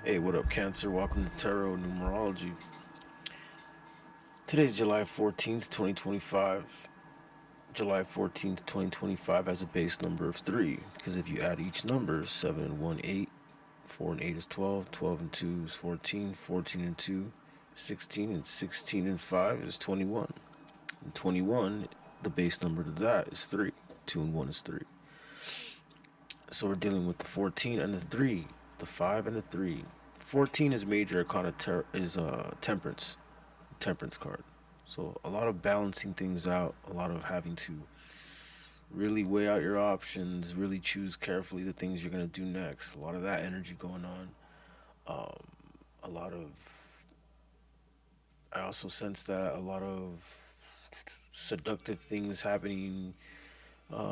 Hey, what up, Cancer? Welcome to Tarot Numerology. Today's July 14th, 2025. July 14th, 2025 has a base number of 3, because if you add each number, 7 and 1, 8, 4 and 8 is 12, 12 and 2 is 14, 14 and 2 is 16, and 16 and 5 is 21. And 21, the base number to that is 3. 2 and 1 is 3. So we're dealing with the 14 and the 3, the 5 and the 3. 14 is major arcana is temperance card. So a lot of balancing things out, a lot of having to really weigh out your options, really choose carefully the things you're gonna do next. A lot of that energy going on. A lot of I also sense that a lot of seductive things happening.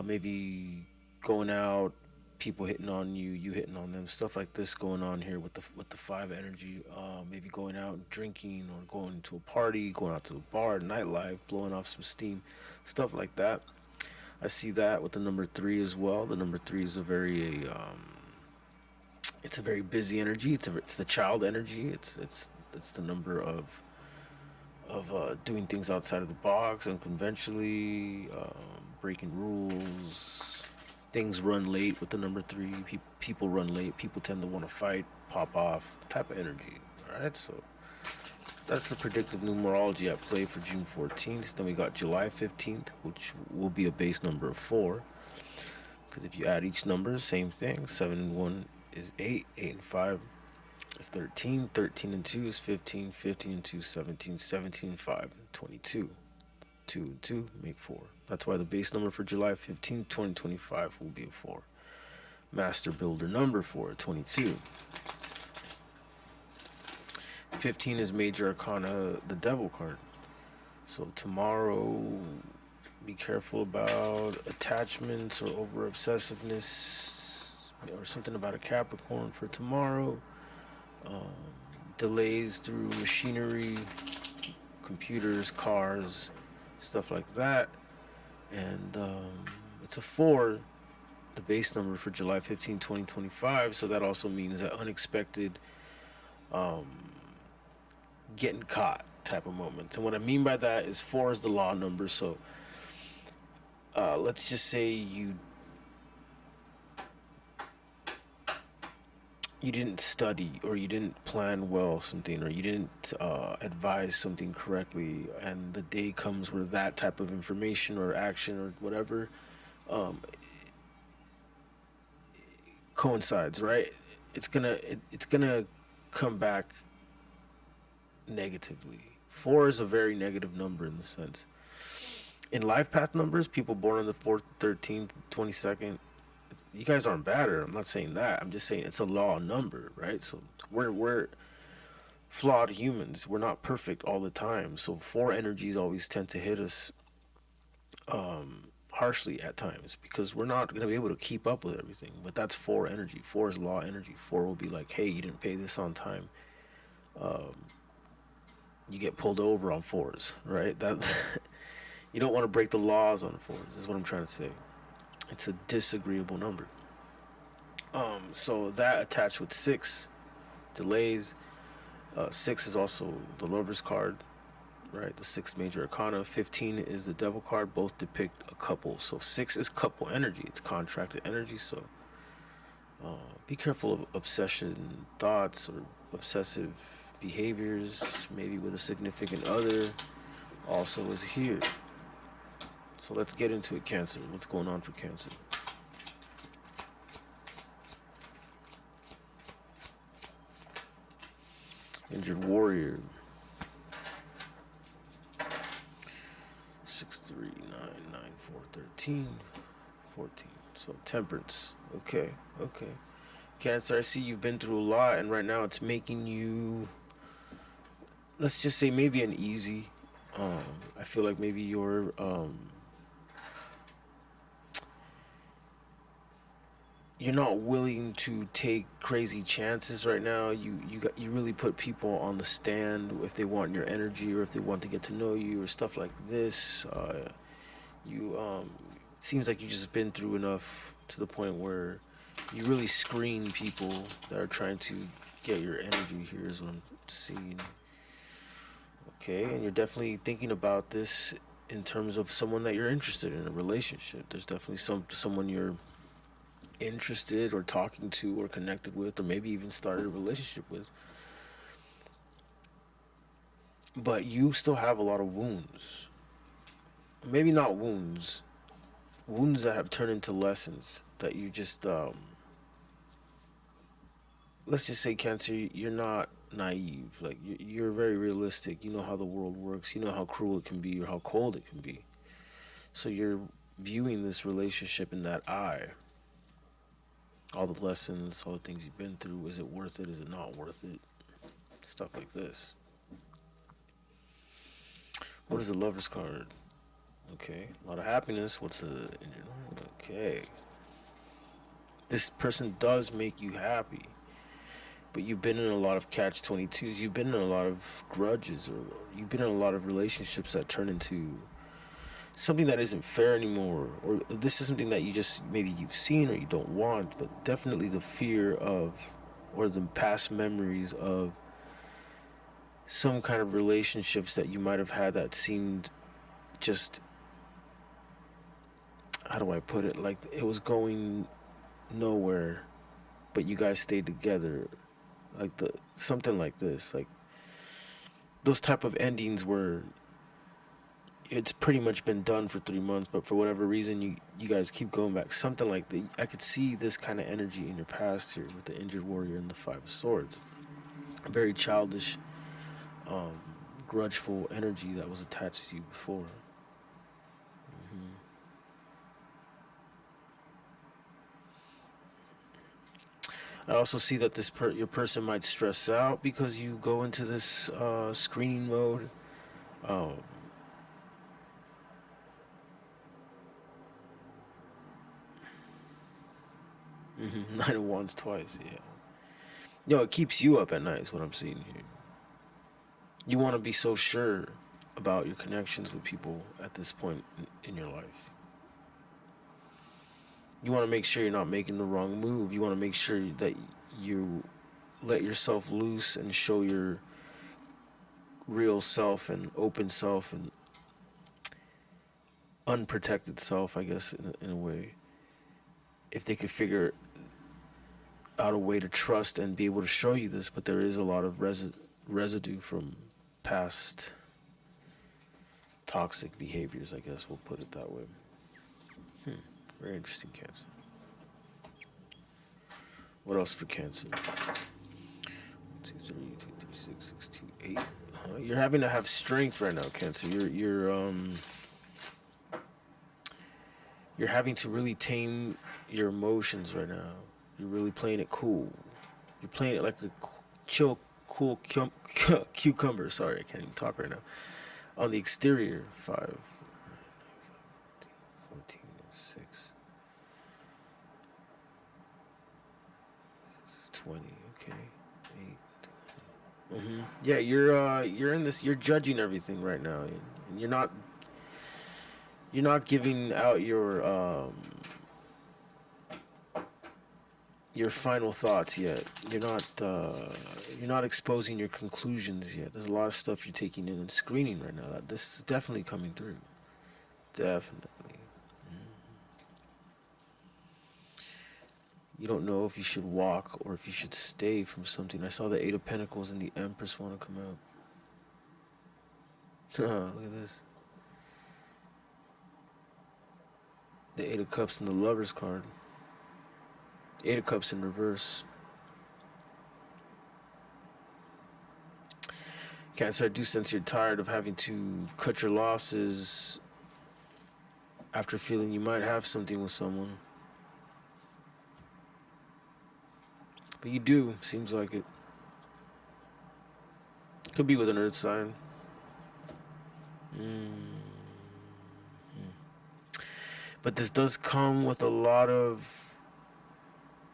Maybe going out, people hitting on you, you hitting on them, stuff like this going on here with the 5 energy. Maybe going out and drinking, or going to a party, going out to the bar, nightlife, blowing off some steam, stuff like that. I see that with the number 3 as well. The number 3 is a very it's a very busy energy. It's the child energy. It's the number of doing things outside of the box, unconventionally, breaking rules. Things run late with the number 3. People run late. People tend to want to fight, pop off, type of energy. All right, so that's the predictive numerology at play for June 14th. Then we got July 15th, which will be a base number of 4. Because if you add each number, same thing. 7 and 1 is 8. 8 and 5 is 13. 13 and 2 is 15. 15 and 2 is 17. 17 and 5 22. 2 and 2 make 4. That's why the base number for July 15th, 2025 will be a 4. Master Builder number for 22. 15 is Major Arcana, the Devil card. So tomorrow, be careful about attachments or over obsessiveness, or something about a Capricorn for tomorrow. Delays through machinery, computers, cars, stuff like that. And it's a 4, the base number for July 15, 2025. So that also means that unexpected um, getting caught type of moments. And what I mean by that is 4 is the law number. So let's just say you didn't study, or you didn't plan well something, or you didn't advise something correctly, and the day comes where that type of information or action or whatever um, coincides, right? It's gonna come back negatively. 4 is a very negative number in the sense. In life path numbers, people born on the 4th, 13th, 22nd, you guys aren't bad. Or I'm not saying that. I'm just saying it's a law number, right? So we're flawed humans. We're not perfect all the time. So 4 energies always tend to hit us harshly at times, because we're not going to be able to keep up with everything. But that's 4 energy. 4 is law energy. 4 will be like, hey, you didn't pay this on time. You get pulled over on 4s, right? That you don't want to break the laws on 4s. Is what I'm trying to say. It's a disagreeable number. So that attached with 6 delays. 6 is also the Lover's card, right? The 6th major arcana. 15 is the Devil card. Both depict a couple. So 6 is couple energy. It's contracted energy. So be careful of obsession thoughts or obsessive behaviors, maybe with a significant other. Also is here. So let's get into it, Cancer. What's going on for Cancer? Injured Warrior. 6 3 9 9 4 13 14. So Temperance. Okay, okay. Cancer, I see you've been through a lot, and right now it's making you, let's just say, maybe uneasy. I feel like maybe you're not willing to take crazy chances right now. You really put people on the stand if they want your energy, or if they want to get to know you, or stuff like this. You it seems like you just been through enough to the point where you really screen people that are trying to get your energy here is what I'm seeing. Okay, and you're definitely thinking about this in terms of someone that you're interested in a relationship. There's definitely someone you're interested or talking to or connected with or maybe even started a relationship with. But you still have a lot of wounds. Maybe not wounds. Wounds that have turned into lessons that you just let's just say, Cancer, you're not naive. Like you're very realistic. You know how the world works. You know how cruel it can be or how cold it can be. So you're viewing this relationship in that eye. All the lessons, all the things you've been through. Is it worth it? Is it not worth it? Stuff like this. What is the Lover's card? Okay, a lot of happiness. What's the? Okay, this person does make you happy, but you've been in a lot of catch-22s. You've been in a lot of grudges, or you've been in a lot of relationships that turn into something that isn't fair anymore, or this is something that you just maybe you've seen or you don't want, but definitely the fear of, or the past memories of some kind of relationships that you might have had that seemed just, how do I put it, like it was going nowhere, but you guys stayed together, like the something like this, like those type of endings where it's pretty much been done for 3 months, but for whatever reason you guys keep going back. Something like that. I could see this kind of energy in your past here with the injured warrior and the 5 of Swords. A very childish, um, grudgeful energy that was attached to you before. hmm I also see that your person might stress out because you go into this screening mode. Um, Nine of Wands twice, yeah. It keeps you up at night. Is what I'm seeing here. You want to be so sure about your connections with people at this point in your life. You want to make sure you're not making the wrong move. You want to make sure that you let yourself loose and show your real self and open self and unprotected self, I guess, in a way. If they could figure out a way to trust and be able to show you this, but there is a lot of residue from past toxic behaviors, I guess we'll put it that way. Hmm. Very interesting, Cancer. What else for Cancer? 2, 3, 2, 3, 6, 6, 2, 8. You're having to have strength right now, Cancer. You're having to really tame your emotions right now. You're really playing it cool. You're playing it like a chill, cool cucumber. Sorry, I can't even talk right now. On the exterior, 5, 14, 6, 20. Okay, 8. Yeah, you're in this. You're judging everything right now, and you're not giving out your final thoughts yet. You're not exposing your conclusions yet. There's a lot of stuff you're taking in and screening right now. That this is definitely coming through. Definitely. You don't know if you should walk or if you should stay from something. I saw the 8 of Pentacles and the Empress want to come out. Look at this. The 8 of Cups and the Lover's card. 8 of Cups in reverse. Cancer, I do sense you're tired of having to cut your losses after feeling you might have something with someone. But you do, seems like it. Could be with an earth sign. Mm. But this does come with a lot of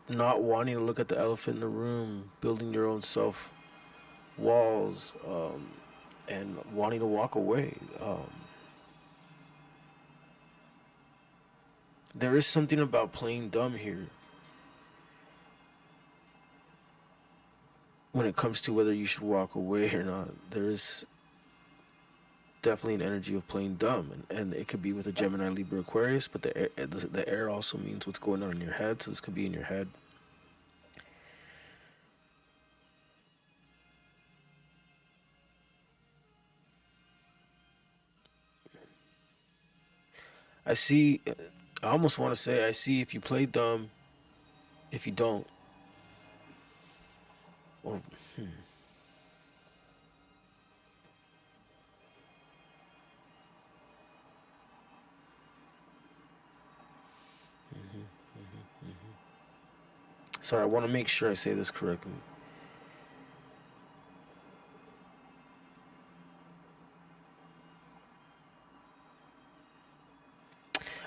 not wanting to look at the elephant in the room, building your own self walls, and wanting to walk away. There is something about playing dumb here. when it comes to whether you should walk away or not, there is definitely an energy of playing dumb, and it could be with a Gemini, Libra, Aquarius, but the air also means what's going on in your head, so this could be in your head. I see. I almost want to say I see if you play dumb, if you don't, or sorry, I want to make sure I say this correctly.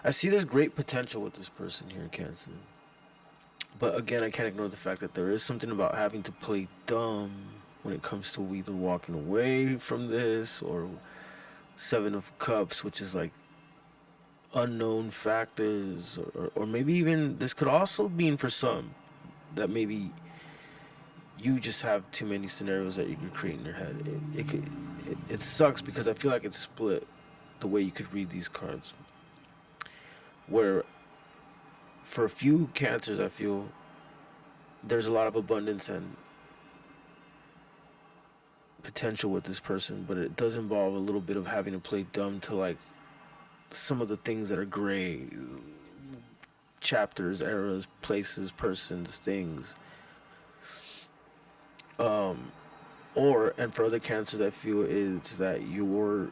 I see there's great potential with this person here, Cancer. But again, I can't ignore the fact that there is something about having to play dumb when it comes to either walking away from this or Seven of Cups, which is like unknown factors, or maybe even this could also mean for some that maybe you just have too many scenarios that you're creating in your head. It sucks because I feel like it's split the way you could read these cards. Where for a few cancers, I feel there's a lot of abundance and potential with this person, but it does involve a little bit of having to play dumb to like some of the things that are gray chapters, eras, places, persons, things. Um, or and for other cancers, I feel is that you're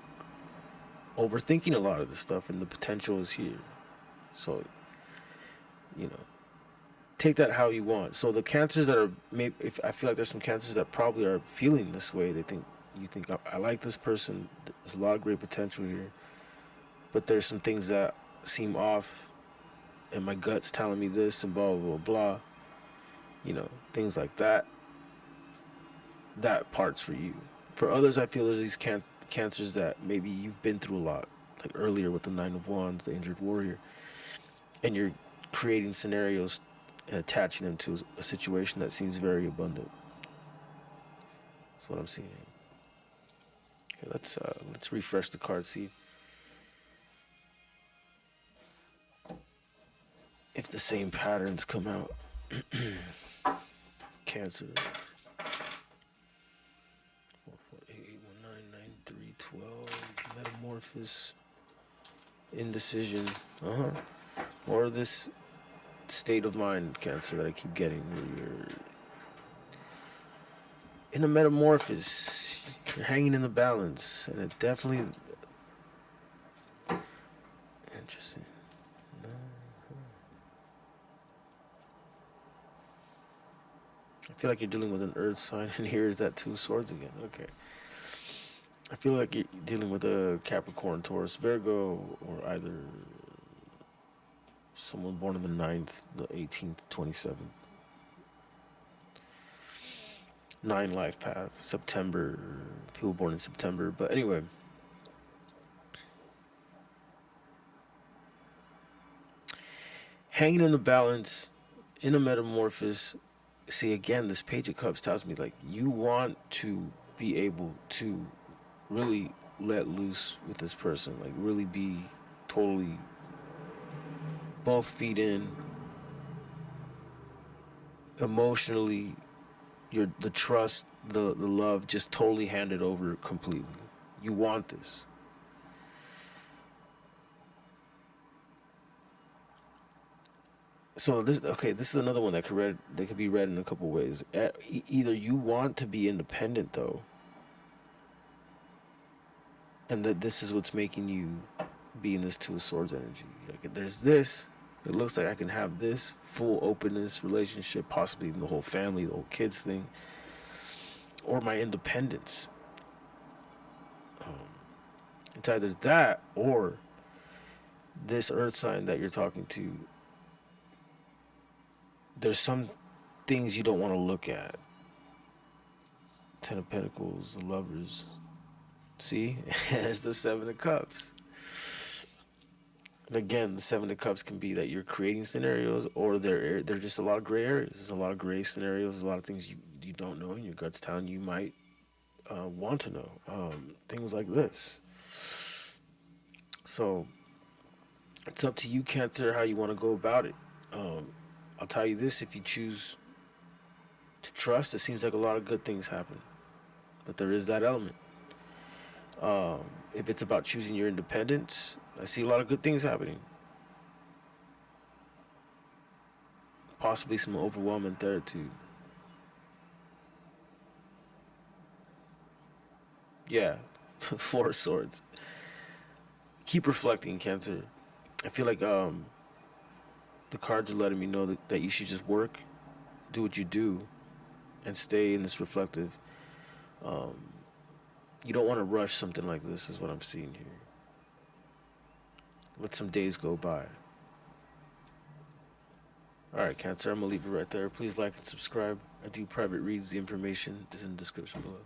overthinking a lot of this stuff, and the potential is here. So you know, take that how you want. So the cancers that are maybe, if I feel like there's some cancers that probably are feeling this way, they think you think I like this person. There's a lot of great potential here, but there's some things that seem off, and my gut's telling me this, and blah blah blah blah. Things like that. That part's for you. For others, I feel there's these cancers that maybe you've been through a lot, like earlier with the Nine of Wands, the injured warrior, and you're creating scenarios and attaching them to a situation that seems very abundant. That's what I'm seeing. Okay, let's refresh the card, see if the same patterns come out. Cancer. 44881999312. Metamorphosis. Indecision. More of this state of mind, Cancer, that I keep getting, where you're in a metamorphosis. You're hanging in the balance, and it definitely interesting. I feel like you're dealing with an earth sign, and here is that Two of Swords again. Okay. I feel like you're dealing with a Capricorn, Taurus, Virgo, or either someone born on the 9th, the 18th, 27th. 9 life path, September, people born in September. But anyway, hanging in the balance, in a metamorphosis. See, again, this Page of Cups tells me like you want to be able to really let loose with this person, like really be totally both feet in, emotionally, the trust, the love, just totally handed over completely. You want this. So this is another one that could be read in a couple ways. Either you want to be independent though, and that this is what's making you be in this Two of Swords energy. Like there's this. It looks like I can have this full openness relationship, possibly even the whole family, the whole kids thing, or my independence. Um, it's either that or this earth sign that you're talking to. There's some things you don't want to look at. Ten of Pentacles, the Lovers. See, there's the Seven of Cups. And again, the Seven of Cups can be that you're creating scenarios, or they're just a lot of gray areas. There's a lot of gray scenarios. There's a lot of things you you don't know and your gut's telling you might want to know. Things like this. So it's up to you, Cancer, how you want to go about it. Um, I'll tell you this: if you choose to trust, it seems like a lot of good things happen, but there is that element. Um, if it's about choosing your independence, I see a lot of good things happening. Possibly some overwhelming there too. Yeah, Four of Swords. Keep reflecting, Cancer. I feel like the cards are letting me know that you should just work, do what you do, and stay in this reflective. Um, you don't want to rush something like this, is what I'm seeing here. Let some days go by. All right, Cancer, I'm gonna leave it right there. Please like and subscribe. I do private reads. The information is in the description below.